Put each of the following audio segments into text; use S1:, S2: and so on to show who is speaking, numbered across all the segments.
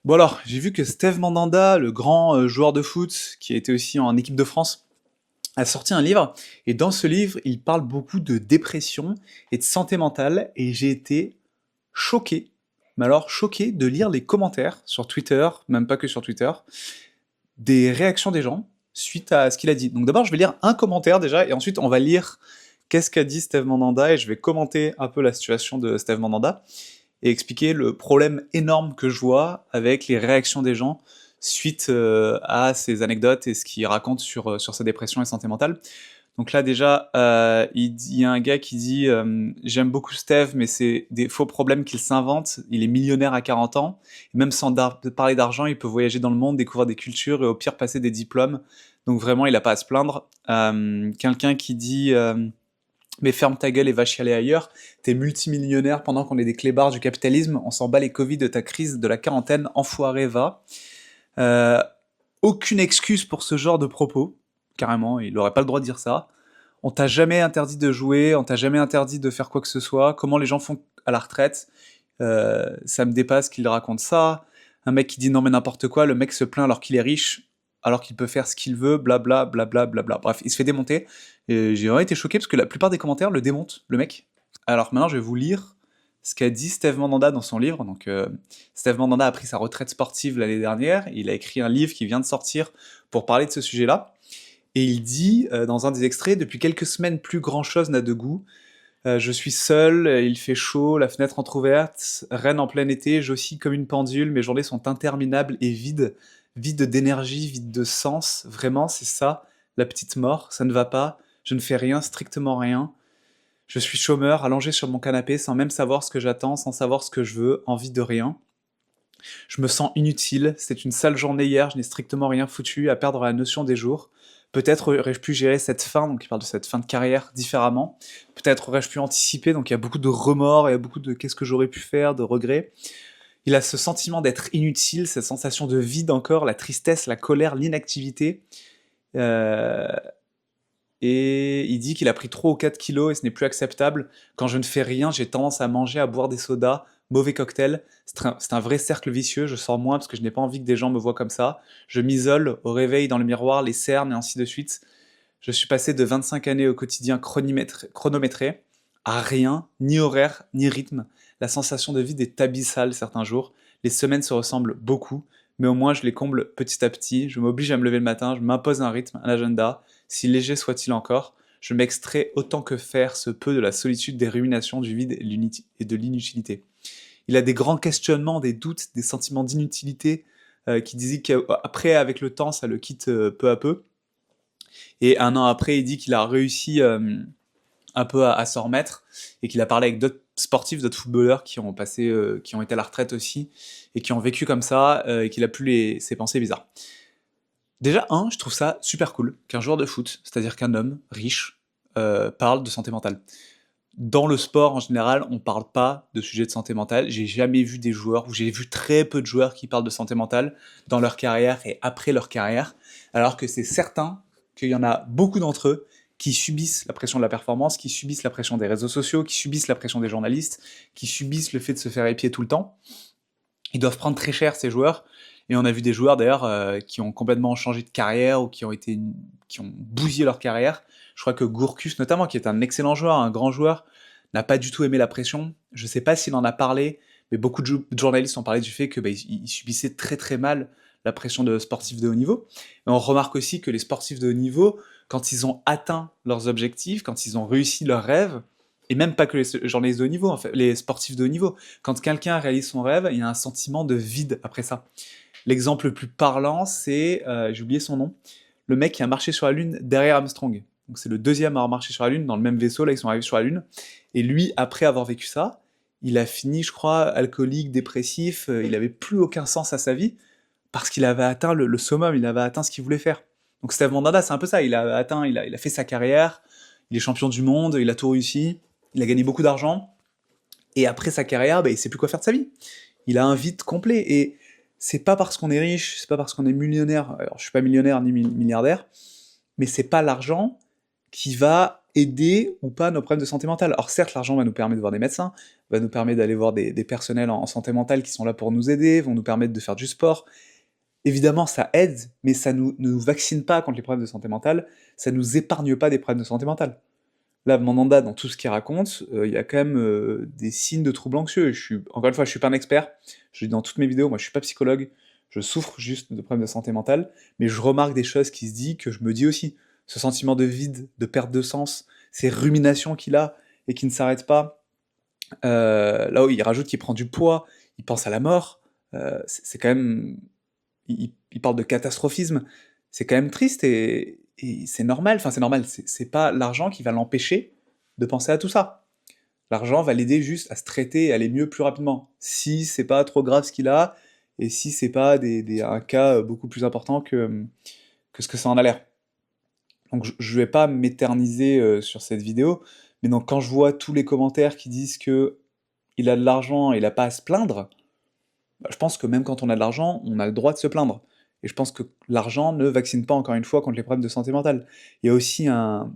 S1: Bon alors, j'ai vu que Steve Mandanda, le grand joueur de foot, qui a été aussi en équipe de France, a sorti un livre, et dans ce livre, il parle beaucoup de dépression et de santé mentale, et j'ai été choqué, mais alors choqué de lire les commentaires sur Twitter, même pas que sur Twitter, des réactions des gens suite à ce qu'il a dit. Donc d'abord, je vais lire un commentaire déjà, et ensuite on va lire qu'est-ce qu'a dit Steve Mandanda, et je vais commenter un peu la situation de Steve Mandanda et expliquer le problème énorme que je vois avec les réactions des gens suite à ces anecdotes et ce qu'il raconte sur sa dépression et santé mentale. Donc là déjà, il y a un gars qui dit j'aime beaucoup Steve, mais c'est des faux problèmes qu'il s'invente. Il est millionnaire à 40 ans. Et même sans parler d'argent, il peut voyager dans le monde, découvrir des cultures et au pire passer des diplômes. Donc vraiment, il n'a pas à se plaindre. Quelqu'un qui dit mais ferme ta gueule et va chialer ailleurs. T'es multimillionnaire pendant qu'on est des clébards du capitalisme. On s'en bat les Covid de ta crise de la quarantaine. Enfoiré, va. Euh, Aucune excuse pour ce genre de propos. Carrément, il n'aurait pas le droit de dire ça. On t'a jamais interdit de jouer, on t'a jamais interdit de faire quoi que ce soit. Comment les gens font à la retraite, ça me dépasse qu'il raconte ça. Un mec qui dit non mais n'importe quoi, le mec se plaint alors qu'il est riche, alors qu'il peut faire ce qu'il veut, blabla, blabla, blabla. Bref, il se fait démonter. Et j'ai vraiment été choqué parce que la plupart des commentaires le démontent, le mec. Alors maintenant, je vais vous lire ce qu'a dit Steve Mandanda dans son livre. Donc, Steve Mandanda a pris sa retraite sportive l'année dernière. Il a écrit un livre qui vient de sortir pour parler de ce sujet-là. Et il dit dans un des extraits, depuis quelques semaines, plus grand-chose n'a de goût. Je suis seul, il fait chaud, la fenêtre entr'ouverte, Rennes en plein été, j'oscille comme une pendule, mes journées sont interminables et vides, vides d'énergie, vides de sens, vraiment, c'est ça, la petite mort, ça ne va pas, je ne fais rien, strictement rien. Je suis chômeur, allongé sur mon canapé, sans même savoir ce que j'attends, sans savoir ce que je veux, envie de rien. Je me sens inutile, c'était une sale journée hier, je n'ai strictement rien foutu, à perdre la notion des jours. Peut-être aurais-je pu gérer cette fin, donc il parle de cette fin de carrière, différemment. Peut-être aurais-je pu anticiper, donc il y a beaucoup de remords, il y a beaucoup de qu'est-ce que j'aurais pu faire, de regrets. Il a ce sentiment d'être inutile, cette sensation de vide encore, la tristesse, la colère, l'inactivité. Euh, et il dit qu'il a pris 3 ou 4 kilos et ce n'est plus acceptable. Quand je ne fais rien, j'ai tendance à manger, à boire des sodas, mauvais cocktail. C'est un vrai cercle vicieux, je sors moins parce que je n'ai pas envie que des gens me voient comme ça. Je m'isole, au réveil, dans le miroir, les cernes et ainsi de suite. Je suis passé de 25 années au quotidien chronométré à rien, ni horaire, ni rythme. La sensation de vide est abyssale certains jours. Les semaines se ressemblent beaucoup, mais au moins je les comble petit à petit. Je m'oblige à me lever le matin, je m'impose un rythme, un agenda, si léger soit-il encore. Je m'extrais autant que faire se peut de la solitude, des ruminations, du vide et de l'inutilité. Il a des grands questionnements, des doutes, des sentiments d'inutilité qui disent qu'après, avec le temps, ça le quitte peu à peu. Et un an après, il dit qu'il a réussi un peu à s'en remettre et qu'il a parlé avec d'autres sportifs, d'autres footballeurs qui ont passé, qui ont été à la retraite aussi et qui ont vécu comme ça et qu'il a plus ses pensées bizarres. Déjà, je trouve ça super cool qu'un joueur de foot, c'est-à-dire qu'un homme riche, parle de santé mentale. Dans le sport en général, on parle pas de sujets de santé mentale. J'ai jamais vu des joueurs, ou j'ai vu très peu de joueurs qui parlent de santé mentale dans leur carrière et après leur carrière, alors que c'est certain qu'il y en a beaucoup d'entre eux qui subissent la pression de la performance, qui subissent la pression des réseaux sociaux, qui subissent la pression des journalistes, qui subissent le fait de se faire épier tout le temps. Ils doivent prendre très cher ces joueurs. Et on a vu des joueurs d'ailleurs qui ont complètement changé de carrière ou qui ont bousillé leur carrière. Je crois que Gourcuff notamment, qui est un excellent joueur, un grand joueur, n'a pas du tout aimé la pression. Je sais pas s'il en a parlé, mais beaucoup de journalistes ont parlé du fait que il subissait très très mal la pression de sportifs de haut niveau. Et on remarque aussi que les sportifs de haut niveau, quand ils ont atteint leurs objectifs, quand ils ont réussi leurs rêves, et même pas que les journalistes de haut niveau, en fait, les sportifs de haut niveau, quand quelqu'un réalise son rêve, il y a un sentiment de vide après ça. L'exemple le plus parlant, c'est, j'ai oublié son nom, le mec qui a marché sur la Lune derrière Armstrong. Donc c'est le deuxième à avoir marché sur la Lune, dans le même vaisseau, là ils sont arrivés sur la Lune. Et lui, après avoir vécu ça, il a fini, je crois, alcoolique, dépressif, il avait plus aucun sens à sa vie, parce qu'il avait atteint le summum, il avait atteint ce qu'il voulait faire. Donc Steve Mandanda, c'est un peu ça, il a fait sa carrière, il est champion du monde, il a tout réussi, il a gagné beaucoup d'argent, et après sa carrière, il sait plus quoi faire de sa vie. Il a un vide complet, et c'est pas parce qu'on est riche, c'est pas parce qu'on est millionnaire, alors je suis pas millionnaire ni milliardaire, mais c'est pas l'argent qui va aider ou pas nos problèmes de santé mentale. Alors certes, l'argent va nous permettre de voir des médecins, va nous permettre d'aller voir des personnels en santé mentale qui sont là pour nous aider, vont nous permettre de faire du sport. Évidemment, ça aide, mais ça ne nous vaccine pas contre les problèmes de santé mentale, ça nous épargne pas des problèmes de santé mentale. Là, Mandanda, dans tout ce qu'il raconte, il y a quand même des signes de troubles anxieux. Encore une fois, je suis pas un expert, je le dis dans toutes mes vidéos, moi je suis pas psychologue, je souffre juste de problèmes de santé mentale, mais je remarque des choses qui se disent que je me dis aussi. Ce sentiment de vide, de perte de sens, ces ruminations qu'il a et qui ne s'arrêtent pas. Là où il rajoute qu'il prend du poids, il pense à la mort, c'est quand même... Il parle de catastrophisme, c'est quand même triste et c'est normal, enfin c'est normal, c'est pas l'argent qui va l'empêcher de penser à tout ça. L'argent va l'aider juste à se traiter et aller mieux plus rapidement, si c'est pas trop grave ce qu'il a, et si c'est pas un cas beaucoup plus important que ce que ça en a l'air. Donc je vais pas m'éterniser sur cette vidéo, mais donc quand je vois tous les commentaires qui disent que il a de l'argent et il a pas à se plaindre, bah, je pense que même quand on a de l'argent, on a le droit de se plaindre. Et je pense que l'argent ne vaccine pas encore une fois contre les problèmes de santé mentale. Il y a aussi une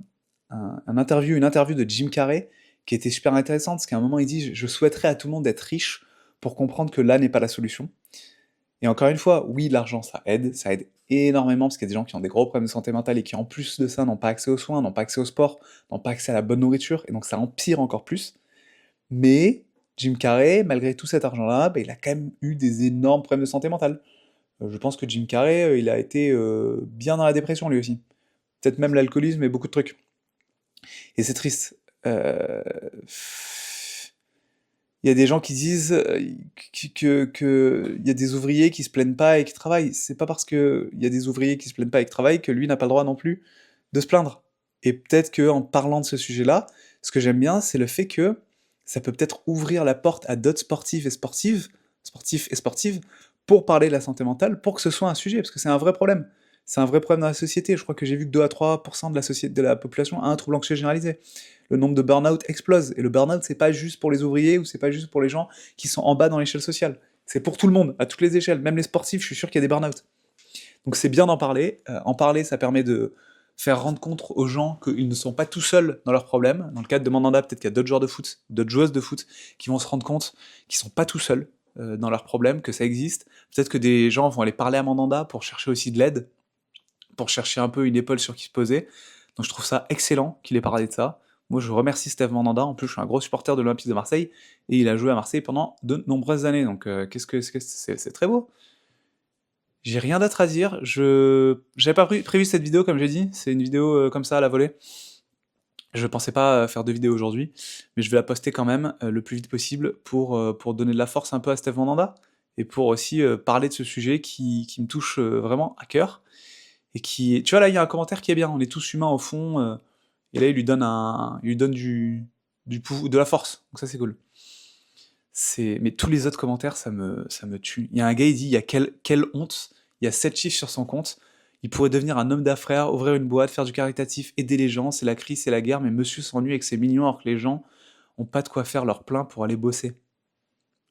S1: interview de Jim Carrey qui était super intéressante, parce qu'à un moment il dit je souhaiterais à tout le monde d'être riche pour comprendre que là n'est pas la solution. Et encore une fois, oui, l'argent ça aide énormément, parce qu'il y a des gens qui ont des gros problèmes de santé mentale et qui en plus de ça n'ont pas accès aux soins, n'ont pas accès au sport, n'ont pas accès à la bonne nourriture, et donc ça empire encore plus. Mais Jim Carrey, malgré tout cet argent-là, bah, il a quand même eu des énormes problèmes de santé mentale. Je pense que Jim Carrey, il a été bien dans la dépression lui aussi. Peut-être même l'alcoolisme et beaucoup de trucs. Et c'est triste. Il y a des gens qui disent il y a des ouvriers qui se plaignent pas et qui travaillent. C'est pas parce qu'il y a des ouvriers qui se plaignent pas et qui travaillent que lui n'a pas le droit non plus de se plaindre. Et peut-être qu'en parlant de ce sujet-là, ce que j'aime bien, c'est le fait que ça peut peut-être ouvrir la porte à d'autres sportifs et sportives, pour parler de la santé mentale, pour que ce soit un sujet, parce que c'est un vrai problème. C'est un vrai problème dans la société. Je crois que j'ai vu que 2 à 3% de la société, de la population a un trouble anxieux généralisé. Le nombre de burn-out explose. Et le burn-out, c'est pas juste pour les ouvriers ou c'est pas juste pour les gens qui sont en bas dans l'échelle sociale. C'est pour tout le monde, à toutes les échelles. Même les sportifs, je suis sûr qu'il y a des burn-out. Donc c'est bien d'en parler. En parler, ça permet de faire rendre compte aux gens qu'ils ne sont pas tout seuls dans leurs problèmes. Dans le cadre de Mandanda, peut-être qu'il y a d'autres joueurs de foot, d'autres joueuses de foot qui vont se rendre compte qu'ils sont pas tout seuls dans leurs problèmes, que ça existe. Peut-être que des gens vont aller parler à Mandanda pour chercher aussi de l'aide, pour chercher un peu une épaule sur qui se poser. Donc je trouve ça excellent qu'il ait parlé de ça. Moi je remercie Steve Mandanda, en plus je suis un gros supporter de l'Olympique de Marseille, et il a joué à Marseille pendant de nombreuses années, donc c'est très beau. J'ai rien d'autre à dire, j'avais pas prévu cette vidéo comme j'ai dit, c'est une vidéo comme ça à la volée. Je pensais pas faire de vidéo aujourd'hui, mais je vais la poster quand même le plus vite possible pour donner de la force un peu à Steve Mandanda, et pour aussi parler de ce sujet qui me touche vraiment à cœur, et qui... Tu vois, là, il y a un commentaire qui est bien, on est tous humains au fond, et là, il lui donne de la force, donc ça, c'est cool. Mais tous les autres commentaires, ça me tue. Il y a un gars, il dit, il y a quelle honte, il y a 7 chiffres sur son compte, il pourrait devenir un homme d'affaires, ouvrir une boîte, faire du caritatif, aider les gens, c'est la crise, c'est la guerre, mais monsieur s'ennuie avec ses millions alors que les gens ont pas de quoi faire leur plein pour aller bosser.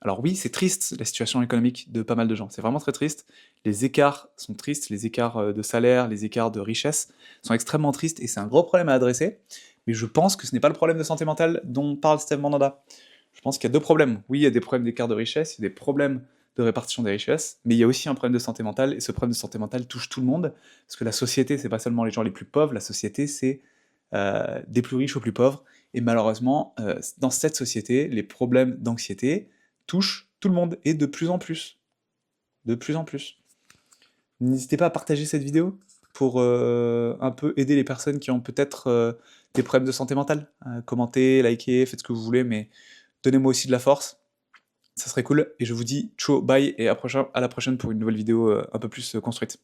S1: Alors oui, c'est triste la situation économique de pas mal de gens, c'est vraiment très triste. Les écarts sont tristes, les écarts de salaire, les écarts de richesse sont extrêmement tristes et c'est un gros problème à adresser. Mais je pense que ce n'est pas le problème de santé mentale dont parle Steve Mandanda. Je pense qu'il y a deux problèmes. Oui, il y a des problèmes d'écart de richesse, il y a des problèmes de répartition des richesses, mais il y a aussi un problème de santé mentale, et ce problème de santé mentale touche tout le monde, parce que la société, c'est pas seulement les gens les plus pauvres, la société, c'est des plus riches aux plus pauvres, et malheureusement, dans cette société, les problèmes d'anxiété touchent tout le monde, et de plus en plus. De plus en plus. N'hésitez pas à partager cette vidéo pour un peu aider les personnes qui ont peut-être des problèmes de santé mentale. Commentez, likez, faites ce que vous voulez, mais donnez-moi aussi de la force. Ça serait cool. Et je vous dis ciao, bye, et à la prochaine pour une nouvelle vidéo un peu plus construite.